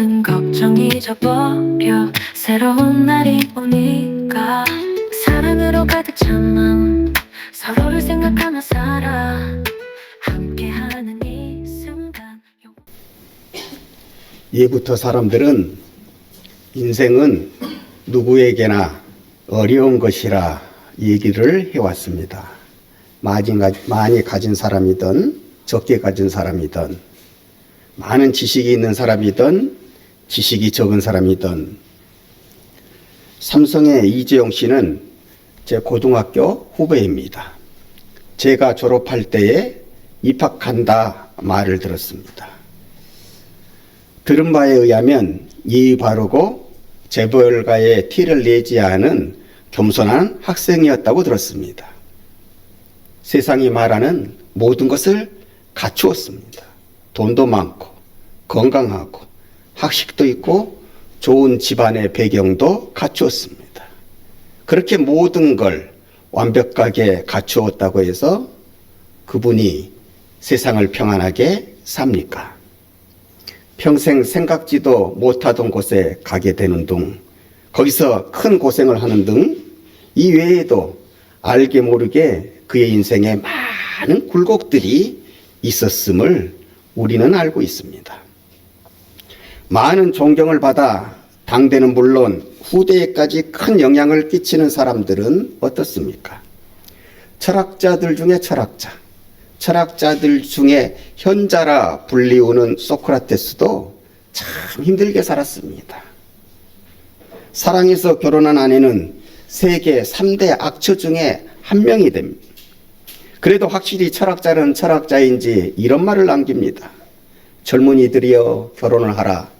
모든 걱정 잊어버려 새로운 날이 오니까 사랑으로 가득 찬 마음 서로를 생각하며 살아 함께하는 이 순간. 예부터 사람들은 인생은 누구에게나 어려운 것이라 얘기를 해왔습니다. 많이 가진 사람이든 적게 가진 사람이든 많은 지식이 있는 사람이든 지식이 적은 사람이든. 삼성의 이재용 씨는 제 고등학교 후배입니다. 제가 졸업할 때에 입학한다 말을 들었습니다. 들은 바에 의하면 예의 바르고 재벌가의 티를 내지 않은 겸손한 학생이었다고 들었습니다. 세상이 말하는 모든 것을 갖추었습니다. 돈도 많고 건강하고 학식도 있고 좋은 집안의 배경도 갖추었습니다. 그렇게 모든 걸 완벽하게 갖추었다고 해서 그분이 세상을 평안하게 삽니까? 평생 생각지도 못하던 곳에 가게 되는 등 거기서 큰 고생을 하는 등 이 외에도 알게 모르게 그의 인생에 많은 굴곡들이 있었음을 우리는 알고 있습니다. 많은 존경을 받아 당대는 물론 후대에까지 큰 영향을 끼치는 사람들은 어떻습니까? 철학자들 중에 철학자들 중에 현자라 불리우는 소크라테스도 참 힘들게 살았습니다. 사랑해서 결혼한 아내는 세계 3대 악처 중에 한 명이 됩니다. 그래도 확실히 철학자는 철학자인지 이런 말을 남깁니다. 젊은이들이여 결혼을 하라.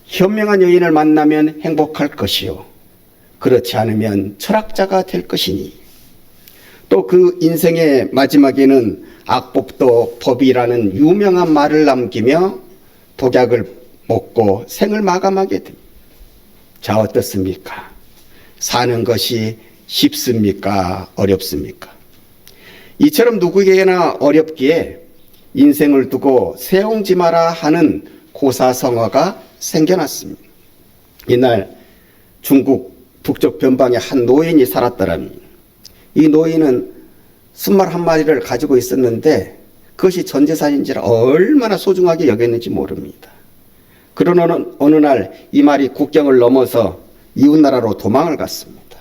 현명한 여인을 만나면 행복할 것이요. 그렇지 않으면 철학자가 될 것이니. 또 그 인생의 마지막에는 악법도 법이라는 유명한 말을 남기며 독약을 먹고 생을 마감하게 됩니다. 자, 어떻습니까? 사는 것이 쉽습니까? 어렵습니까? 이처럼 누구에게나 어렵기에 인생을 두고 세옹지 마라 하는 고사성어가 생겨났습니다. 이날 중국 북쪽 변방에 한 노인이 살았더라니 이 노인은 순말 한 마리를 가지고 있었는데 그것이 전 재산인지라 얼마나 소중하게 여겼는지 모릅니다. 그러는 어느 날 이 말이 국경을 넘어서 이웃나라로 도망을 갔습니다.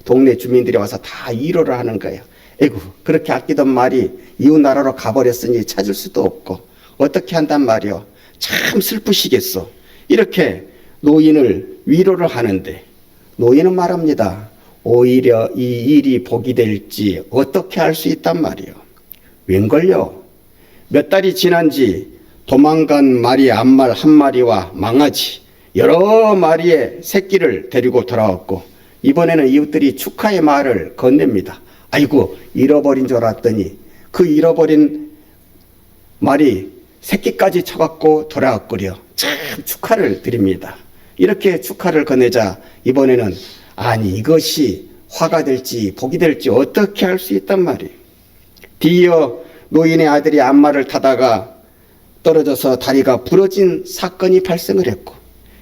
동네 주민들이 와서 다 위로를 하는 거예요. 에구, 그렇게 아끼던 말이 이웃나라로 가버렸으니 찾을 수도 없고 어떻게 한단 말이오. 참 슬프시겠소. 이렇게 노인을 위로를 하는데 노인은 말합니다. 오히려 이 일이 복이 될지 어떻게 알 수 있단 말이오. 웬걸요? 몇 달이 지난지 도망간 말이 암말 한 마리와 망아지 여러 마리의 새끼를 데리고 돌아왔고 이번에는 이웃들이 축하의 말을 건넵니다. 아이고, 잃어버린 줄 알았더니 그 잃어버린 말이 새끼까지 쳐갖고 돌아왔구려. 참 축하를 드립니다. 이렇게 축하를 건네자 이번에는 아니 이것이 화가 될지 복이 될지 어떻게 할 수 있단 말이에요. 뒤이어 노인의 아들이 암말을 타다가 떨어져서 다리가 부러진 사건이 발생을 했고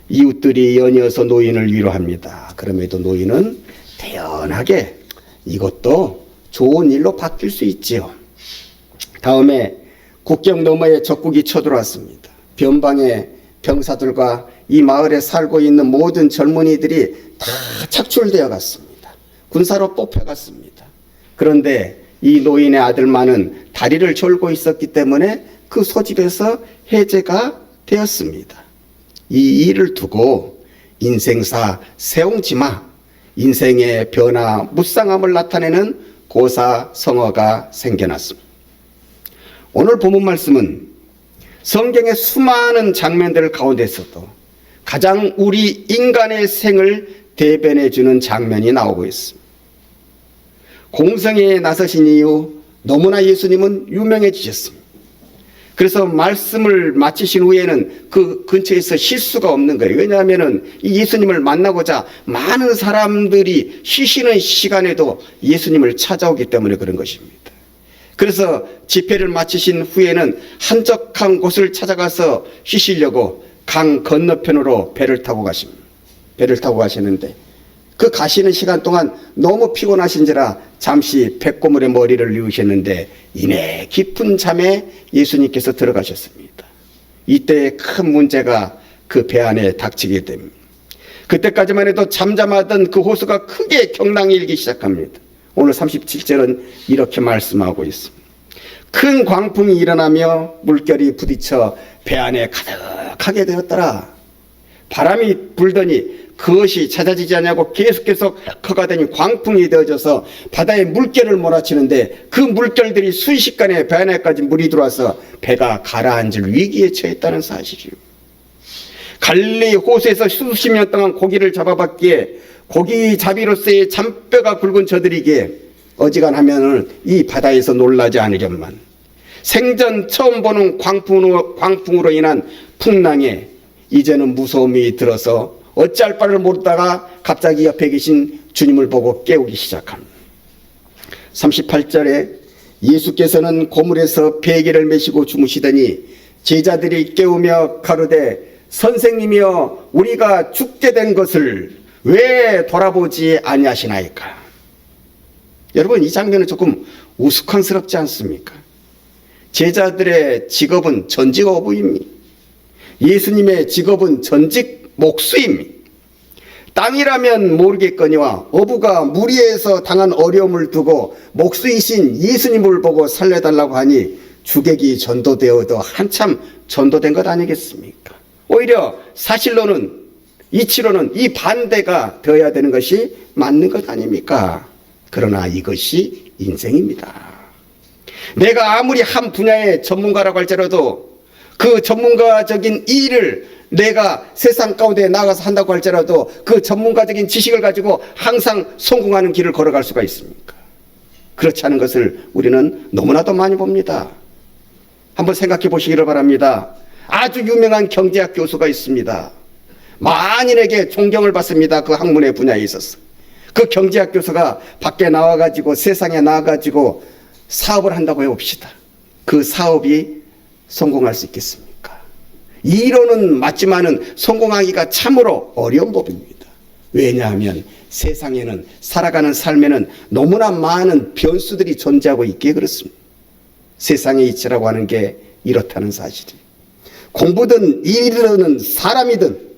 이웃들이 연이어서 노인을 위로합니다. 그럼에도 노인은 태연하게 이것도 좋은 일로 바뀔 수 있지요. 다음에 국경 너머에 적국이 쳐들어왔습니다. 변방의 병사들과 이 마을에 살고 있는 모든 젊은이들이 다 착출되어 갔습니다. 군사로 뽑혀갔습니다. 그런데 이 노인의 아들만은 다리를 졸고 있었기 때문에 그 소집에서 해제가 되었습니다. 이 일을 두고 인생사 세옹지마, 인생의 변화, 무쌍함을 나타내는 고사성어가 생겨났습니다. 오늘 본문 말씀은 성경의 수많은 장면들 가운데서도 가장 우리 인간의 생을 대변해주는 장면이 나오고 있습니다. 공성회에 나서신 이후 너무나 예수님은 유명해지셨습니다. 그래서 말씀을 마치신 후에는 그 근처에서 쉴 수가 없는 거예요. 왜냐하면 이 예수님을 만나고자 많은 사람들이 쉬시는 시간에도 예수님을 찾아오기 때문에 그런 것입니다. 그래서 집회를 마치신 후에는 한적한 곳을 찾아가서 쉬시려고 강 건너편으로 배를 타고 가시는데 그 가시는 시간 동안 너무 피곤하신지라 잠시 백고물에 머리를 누우셨는데 이내 깊은 잠에 예수님께서 들어가셨습니다. 이때 큰 문제가 그 배 안에 닥치게 됩니다. 그때까지만 해도 잠잠하던 그 호수가 크게 경랑이 일기 시작합니다. 오늘 37절은 이렇게 말씀하고 있습니다. 큰 광풍이 일어나며 물결이 부딪혀 배 안에 가득하게 되었더라. 바람이 불더니 그것이 잦아지지 않냐고 계속 커가 되니 광풍이 되어져서 바다에 물결을 몰아치는데 그 물결들이 순식간에 배 안에까지 물이 들어와서 배가 가라앉을 위기에 처했다는 사실이요. 갈릴리 호수에서 수십 년 동안 고기를 잡아봤기에 고기 잡이로서의 잔뼈가 굵은 저들이기에 어지간하면은 이 바다에서 놀라지 않으련만 생전 처음 보는 광풍으로 인한 풍랑에 이제는 무서움이 들어서 어찌할 바를 모르다가 갑자기 옆에 계신 주님을 보고 깨우기 시작합니다. 38절에 예수께서는 고물에서 베개를 메시고 주무시더니 제자들이 깨우며 가로되 선생님이여 우리가 죽게 된 것을 왜 돌아보지 아니하시나이까. 여러분 이 장면은 조금 우스꽝스럽지 않습니까? 제자들의 직업은 전직 어부입니다. 예수님의 직업은 전직 목수입니다. 땅이라면 모르겠거니와 어부가 무리에서 당한 어려움을 두고 목수이신 예수님을 보고 살려달라고 하니 주객이 전도되어도 한참 전도된 것 아니겠습니까? 오히려 사실로는 이치로는 이 반대가 되어야 되는 것이 맞는 것 아닙니까? 그러나 이것이 인생입니다. 내가 아무리 한 분야의 전문가라고 할지라도 그 전문가적인 일을 내가 세상 가운데 나가서 한다고 할지라도 그 전문가적인 지식을 가지고 항상 성공하는 길을 걸어갈 수가 있습니까? 그렇지 않은 것을 우리는 너무나도 많이 봅니다. 한번 생각해 보시기를 바랍니다. 아주 유명한 경제학 교수가 있습니다. 만인에게 존경을 받습니다. 그 학문의 분야에 있어서. 그 경제학 교수가 밖에 나와가지고 세상에 나와가지고 사업을 한다고 해봅시다. 그 사업이 성공할 수 있겠습니까? 이론은 맞지만은 성공하기가 참으로 어려운 법입니다. 왜냐하면 세상에는 살아가는 삶에는 너무나 많은 변수들이 존재하고 있기에 그렇습니다. 세상의 이치라고 하는 게 이렇다는 사실이. 공부든 일이든 사람이든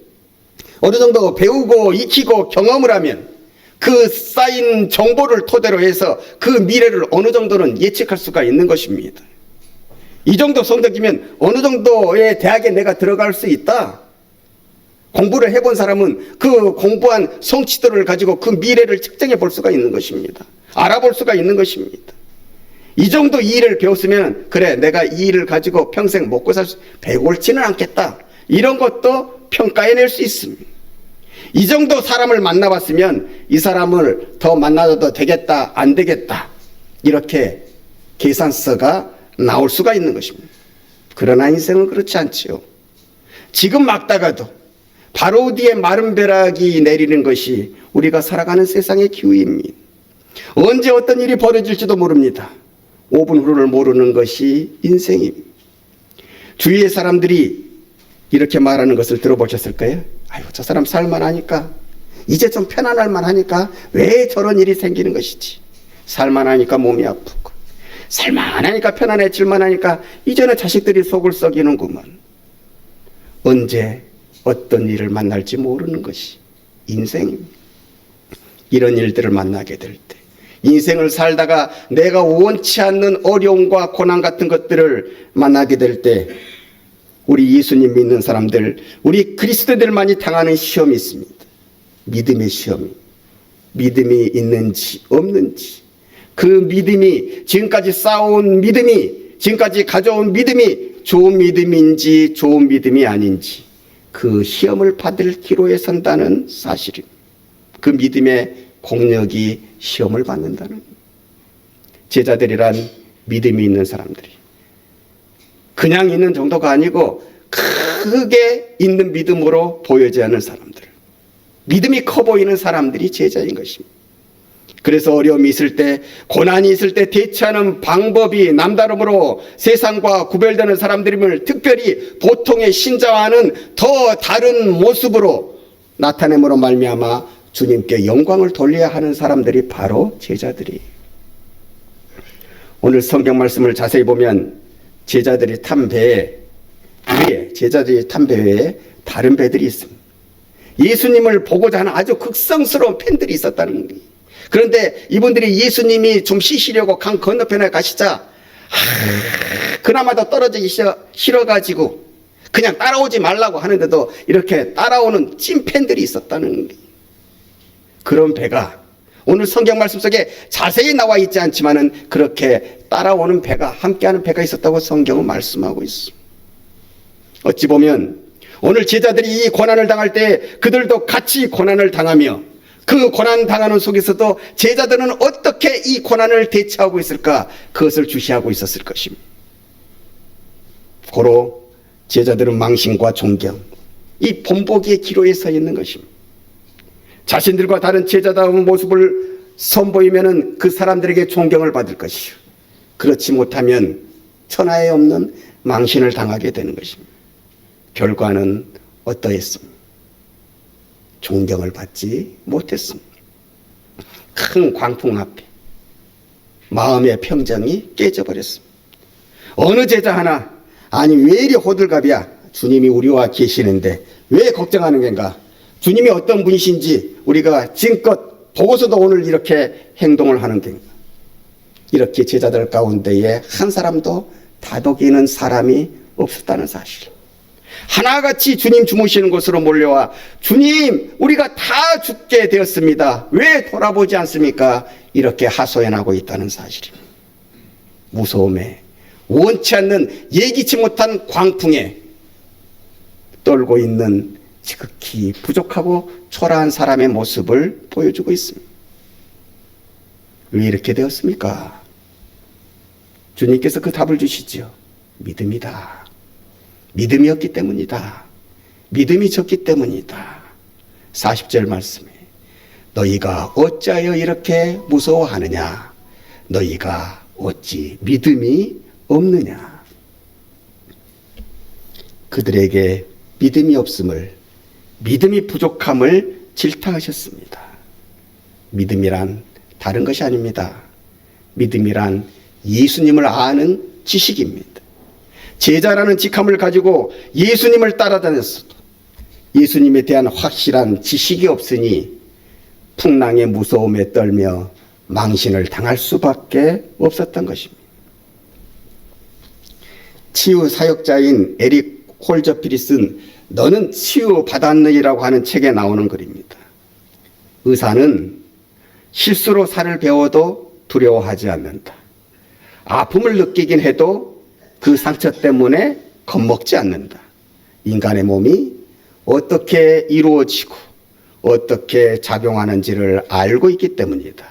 어느 정도 배우고 익히고 경험을 하면 그 쌓인 정보를 토대로 해서 그 미래를 어느 정도는 예측할 수가 있는 것입니다. 이 정도 성적이면 어느 정도의 대학에 내가 들어갈 수 있다. 공부를 해본 사람은 그 공부한 성취도를 가지고 그 미래를 측정해 볼 수가 있는 것입니다. 알아볼 수가 있는 것입니다. 이 정도 일을 배웠으면 그래 내가 이 일을 가지고 평생 먹고 살 수 배골치는 않겠다. 이런 것도 평가해낼 수 있습니다. 이 정도 사람을 만나봤으면 이 사람을 더 만나도 되겠다 안 되겠다 이렇게 계산서가 나올 수가 있는 것입니다. 그러나 인생은 그렇지 않지요. 지금 막다가도 바로 뒤에 마른 벼락이 내리는 것이 우리가 살아가는 세상의 기후입니다. 언제 어떤 일이 벌어질지도 모릅니다. 5분 후를 모르는 것이 인생입니다. 주위의 사람들이 이렇게 말하는 것을 들어보셨을까요? 아유, 저 사람 살만하니까 이제 좀 편안할 만하니까 왜 저런 일이 생기는 것이지. 살만하니까 몸이 아프고 살만하니까 편안해질만 하니까 이제는 자식들이 속을 썩이는구먼. 언제 어떤 일을 만날지 모르는 것이 인생입니다. 이런 일들을 만나게 될 때 인생을 살다가 내가 원치 않는 어려움과 고난 같은 것들을 만나게 될 때 우리 예수님 믿는 사람들, 우리 그리스도인들만이 당하는 시험이 있습니다. 믿음의 시험이. 믿음이 있는지 없는지, 그 믿음이 지금까지 쌓아온 믿음이, 지금까지 가져온 믿음이 좋은 믿음인지 좋은 믿음이 아닌지 그 시험을 받을 기로에 선다는 사실입니다. 그 믿음의 공력이 시험을 받는다는 제자들이란 믿음이 있는 사람들이 그냥 있는 정도가 아니고 크게 있는 믿음으로 보여지지 않는 사람들, 믿음이 커 보이는 사람들이 제자인 것입니다. 그래서 어려움이 있을 때, 고난이 있을 때 대처하는 방법이 남다름으로 세상과 구별되는 사람들임을 특별히 보통의 신자와는 더 다른 모습으로 나타냄으로 말미암아 주님께 영광을 돌려야 하는 사람들이 바로 제자들이. 오늘 성경 말씀을 자세히 보면 제자들이 탄 배 위에, 제자들이 탄 배 외에 다른 배들이 있습니다. 예수님을 보고자 하는 아주 극성스러운 팬들이 있었다는 거예요. 그런데 이분들이 예수님이 좀 쉬시려고 강 건너편에 가시자 그나마 더 떨어지기 싫어가지고 그냥 따라오지 말라고 하는데도 이렇게 따라오는 찐팬들이 있었다는 거예요. 그런 배가 오늘 성경 말씀 속에 자세히 나와 있지 않지만은 그렇게 따라오는 배가, 함께하는 배가 있었다고 성경은 말씀하고 있습니다. 어찌 보면 오늘 제자들이 이 고난을 당할 때 그들도 같이 고난을 당하며 그 고난 당하는 속에서도 제자들은 어떻게 이 고난을 대처하고 있을까, 그것을 주시하고 있었을 것입니다. 고로 제자들은 망신과 존경, 이 본보기의 기로에 서 있는 것입니다. 자신들과 다른 제자다운 모습을 선보이면 그 사람들에게 존경을 받을 것이요, 그렇지 못하면 천하에 없는 망신을 당하게 되는 것입니다. 결과는 어떠했습니까? 존경을 받지 못했습니다. 큰 광풍 앞에 마음의 평정이 깨져버렸습니다. 어느 제자 하나, 아니 왜 이리 호들갑이야? 주님이 우리와 계시는데 왜 걱정하는 건가? 주님이 어떤 분이신지 우리가 지금껏 보고서도 오늘 이렇게 행동을 하는 건가? 이렇게 제자들 가운데에 한 사람도 다독이는 사람이 없었다는 사실. 하나같이 주님 주무시는 곳으로 몰려와 주님, 우리가 다 죽게 되었습니다. 왜 돌아보지 않습니까? 이렇게 하소연하고 있다는 사실입니다. 무서움에, 원치 않는 예기치 못한 광풍에 떨고 있는 지극히 부족하고 초라한 사람의 모습을 보여주고 있습니다. 왜 이렇게 되었습니까? 주님께서 그 답을 주시죠. 믿음이다. 믿음이었기 때문이다. 믿음이 적기 때문이다. 40절 말씀에 너희가 어찌하여 이렇게 무서워하느냐? 너희가 어찌 믿음이 없느냐? 그들에게 믿음이 없음을, 믿음이 부족함을 질타하셨습니다. 믿음이란 다른 것이 아닙니다. 믿음이란 예수님을 아는 지식입니다. 제자라는 직함을 가지고 예수님을 따라다녔어도 예수님에 대한 확실한 지식이 없으니 풍랑의 무서움에 떨며 망신을 당할 수밖에 없었던 것입니다. 치유 사역자인 에릭 홀저필이 쓴 너는 치유받았느니라고 하는 책에 나오는 글입니다. 의사는 실수로 살을 배워도 두려워하지 않는다. 아픔을 느끼긴 해도 그 상처 때문에 겁먹지 않는다. 인간의 몸이 어떻게 이루어지고 어떻게 작용하는지를 알고 있기 때문이다.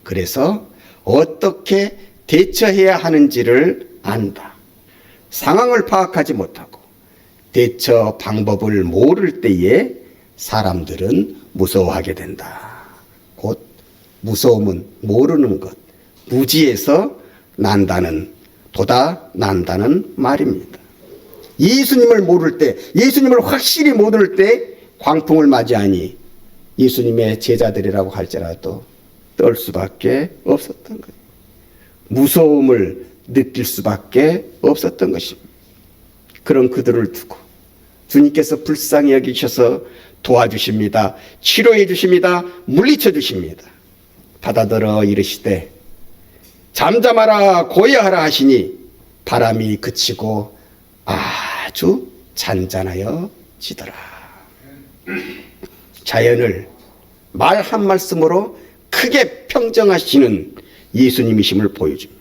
그래서 어떻게 대처해야 하는지를 안다. 상황을 파악하지 못하고 대처 방법을 모를 때에 사람들은 무서워하게 된다. 곧 무서움은 모르는 것, 무지에서 난다는 말입니다. 예수님을 모를 때, 예수님을 확실히 모를 때 광풍을 맞이하니 예수님의 제자들이라고 할지라도 떨 수밖에 없었던 거예요. 무서움을 느낄 수밖에 없었던 것입니다. 그런 그들을 두고 주님께서 불쌍히 여기셔서 도와주십니다. 치료해 주십니다. 물리쳐 주십니다. 받아들어 이르시되 잠잠하라 고요하라 하시니 바람이 그치고 아주 잔잔하여 지더라. 자연을 말 한 말씀으로 크게 평정하시는 예수님이심을 보여줍니다.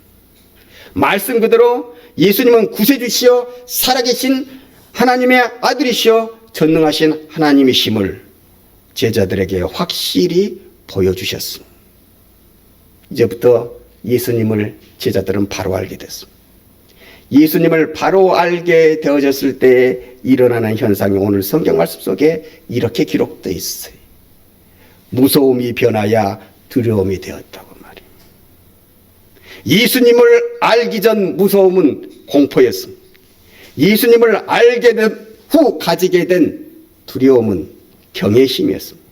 말씀 그대로 예수님은 구세주시여 살아계신 하나님의 아들이시여 전능하신 하나님이심을 제자들에게 확실히 보여주셨습니다. 이제부터 예수님을 제자들은 바로 알게 됐습니다. 예수님을 바로 알게 되어졌을 때 일어나는 현상이 오늘 성경 말씀 속에 이렇게 기록되어 있어요. 무서움이 변하여 두려움이 되었다고 말이에요. 예수님을 알기 전 무서움은 공포였습니다. 예수님을 알게 된 후 가지게 된 두려움은 경외심이었습니다.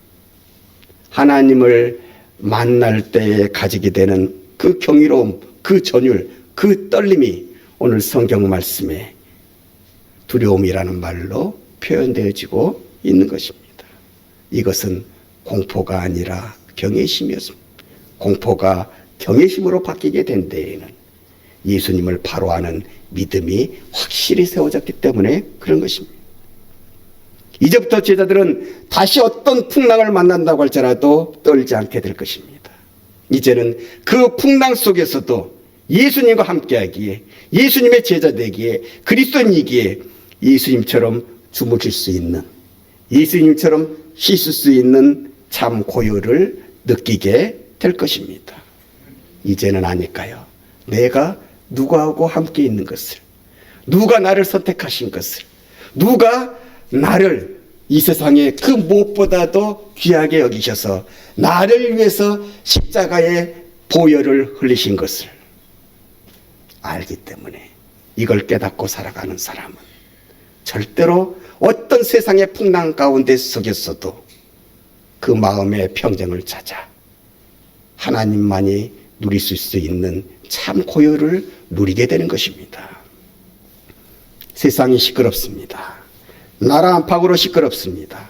하나님을 만날 때에 가지게 되는 그 경이로움, 그 전율, 그 떨림이 오늘 성경 말씀에 두려움이라는 말로 표현되어지고 있는 것입니다. 이것은 공포가 아니라 경외심이었습니다. 공포가 경외심으로 바뀌게 된 데에는 예수님을 바로 아는 믿음이 확실히 세워졌기 때문에 그런 것입니다. 이제부터 제자들은 다시 어떤 풍랑을 만난다고 할지라도 떨지 않게 될 것입니다. 이제는 그 풍랑 속에서도 예수님과 함께하기에, 예수님의 제자 되기에, 그리스도인이기에 예수님처럼 주무실 수 있는, 예수님처럼 씻을 수 있는 참 고요를 느끼게 될 것입니다. 이제는 아닐까요? 내가 누구하고 함께 있는 것을, 누가 나를 선택하신 것을, 누가 나를 이 세상에 그 무엇보다도 귀하게 여기셔서 나를 위해서 십자가의 보혈을 흘리신 것을 알기 때문에 이걸 깨닫고 살아가는 사람은 절대로 어떤 세상의 풍랑 가운데 속에서도 그 마음의 평정을 찾아 하나님만이 누릴 수 있는 참 고요를 누리게 되는 것입니다. 세상이 시끄럽습니다. 나라 안팎으로 시끄럽습니다.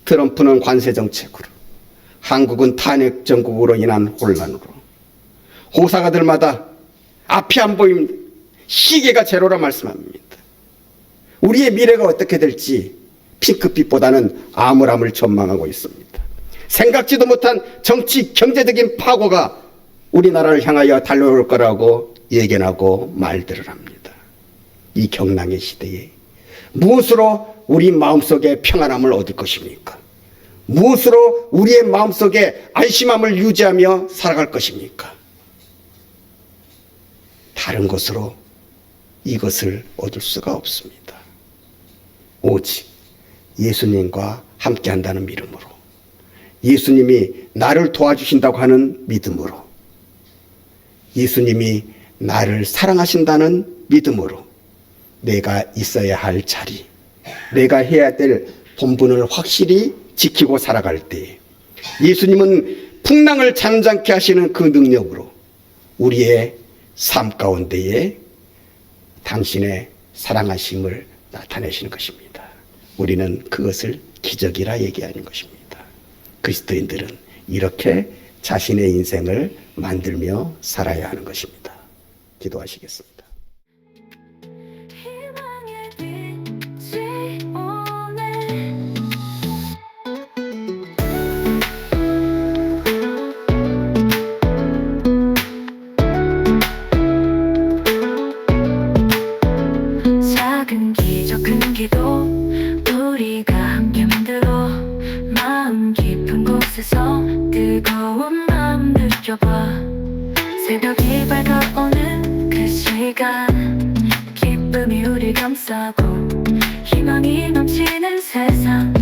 트럼프는 관세 정책으로, 한국은 탄핵 정국으로 인한 혼란으로, 호사가들마다 앞이 안 보입니다. 시계가 제로라 말씀합니다. 우리의 미래가 어떻게 될지 핑크빛보다는 암울함을 전망하고 있습니다. 생각지도 못한 정치, 경제적인 파고가 우리나라를 향하여 달려올 거라고 예견하고 말들을 합니다. 이 경랑의 시대에 무엇으로 우리 마음속에 평안함을 얻을 것입니까? 무엇으로 우리의 마음속에 안심함을 유지하며 살아갈 것입니까? 다른 것으로 이것을 얻을 수가 없습니다. 오직 예수님과 함께 한다는 믿음으로, 예수님이 나를 도와주신다고 하는 믿음으로, 예수님이 나를 사랑하신다는 믿음으로 내가 있어야 할 자리, 내가 해야 될 본분을 확실히 지키고 살아갈 때 예수님은 풍랑을 잠잠케 하시는 그 능력으로 우리의 삶 가운데에 당신의 사랑하심을 나타내시는 것입니다. 우리는 그것을 기적이라 얘기하는 것입니다. 그리스도인들은 이렇게 자신의 인생을 만들며 살아야 하는 것입니다. 기도하시겠습니다. 희망의 빛이 오네. 작은 기적 큰 기도 우리가 함께 만들어 마음 깊은 곳에서 뜨거운 마음 느껴봐. 새벽이 밝아오는 그 시간 기쁨이 우리 감싸고 희망이 넘치는 세상